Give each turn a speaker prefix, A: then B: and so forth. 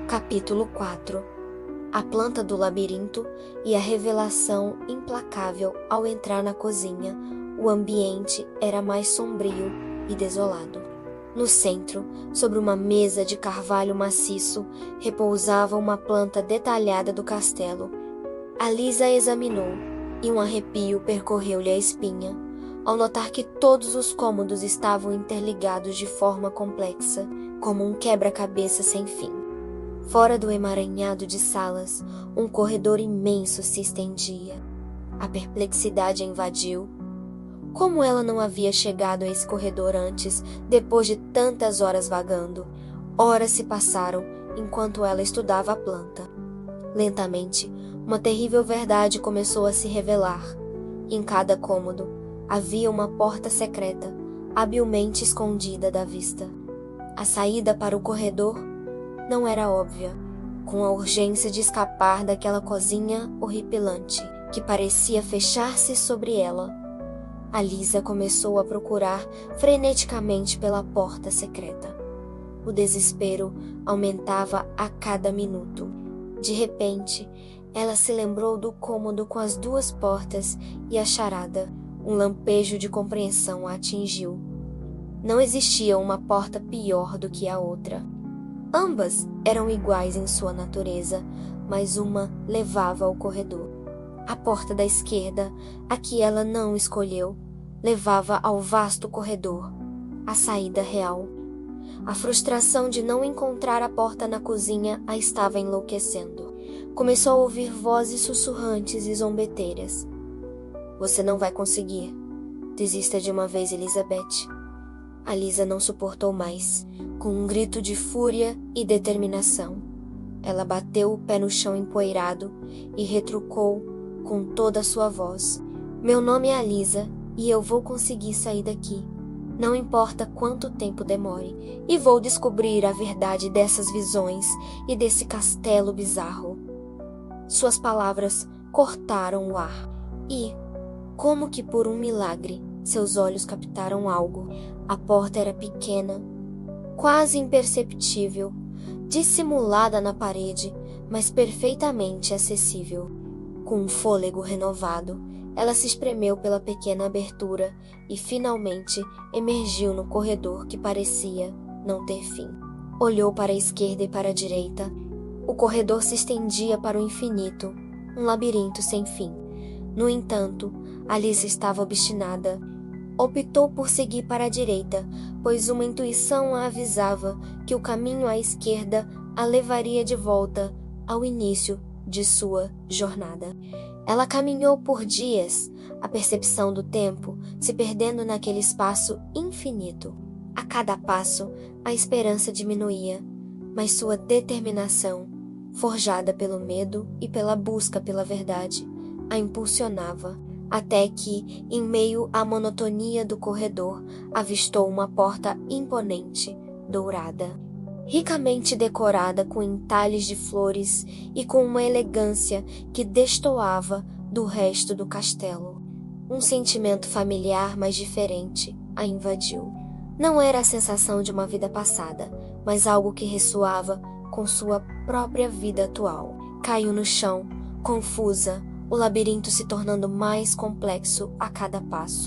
A: Capítulo 4. A planta do labirinto e a revelação implacável ao entrar na cozinha. O ambiente era mais sombrio e desolado. No centro, sobre uma mesa de carvalho maciço, repousava uma planta detalhada do castelo. Alisa a examinou, e um arrepio percorreu-lhe a espinha, ao notar que todos os cômodos estavam interligados de forma complexa, como um quebra-cabeça sem fim. Fora do emaranhado de salas, um corredor imenso se estendia. A perplexidade a invadiu. Como ela não havia chegado a esse corredor antes, depois de tantas horas vagando? Horas se passaram enquanto ela estudava a planta. Lentamente, uma terrível verdade começou a se revelar. Em cada cômodo, havia uma porta secreta, habilmente escondida da vista. A saída para o corredor não era óbvia, com a urgência de escapar daquela cozinha horripilante que parecia fechar-se sobre ela. Alisa começou a procurar freneticamente pela porta secreta. O desespero aumentava a cada minuto. De repente, ela se lembrou do cômodo com as duas portas e a charada. Um lampejo de compreensão a atingiu. Não existia uma porta pior do que a outra. Ambas eram iguais em sua natureza, mas uma levava ao corredor. A porta da esquerda, a que ela não escolheu, levava ao vasto corredor, a saída real. A frustração de não encontrar a porta na cozinha a estava enlouquecendo. Começou a ouvir vozes sussurrantes e zombeteiras. Você não vai conseguir. Desista de uma vez, Elizabeth. Alisa não suportou mais. Com um grito de fúria e determinação, ela bateu o pé no chão empoeirado e retrucou com toda a sua voz. Meu nome é Alisa e eu vou conseguir sair daqui. Não importa quanto tempo demore. E vou descobrir a verdade dessas visões e desse castelo bizarro. Suas palavras cortaram o ar. E, como que por um milagre, seus olhos captaram algo. A porta era pequena, quase imperceptível, dissimulada na parede, mas perfeitamente acessível. Com um fôlego renovado, ela se espremeu pela pequena abertura e finalmente emergiu no corredor que parecia não ter fim. Olhou para a esquerda e para a direita. O corredor se estendia para o infinito, um labirinto sem fim. No entanto, Alice estava obstinada. Optou por seguir para a direita, pois uma intuição a avisava que o caminho à esquerda a levaria de volta ao início de sua jornada. Ela caminhou por dias, a percepção do tempo se perdendo naquele espaço infinito. A cada passo, a esperança diminuía, mas sua determinação, forjada pelo medo e pela busca pela verdade, a impulsionava. Até que, em meio à monotonia do corredor, avistou uma porta imponente, dourada, ricamente decorada com entalhes de flores e com uma elegância que destoava do resto do castelo. Um sentimento familiar, mas diferente, a invadiu. Não era a sensação de uma vida passada, mas algo que ressoava com sua própria vida atual. Caiu no chão, confusa, o labirinto se tornando mais complexo a cada passo.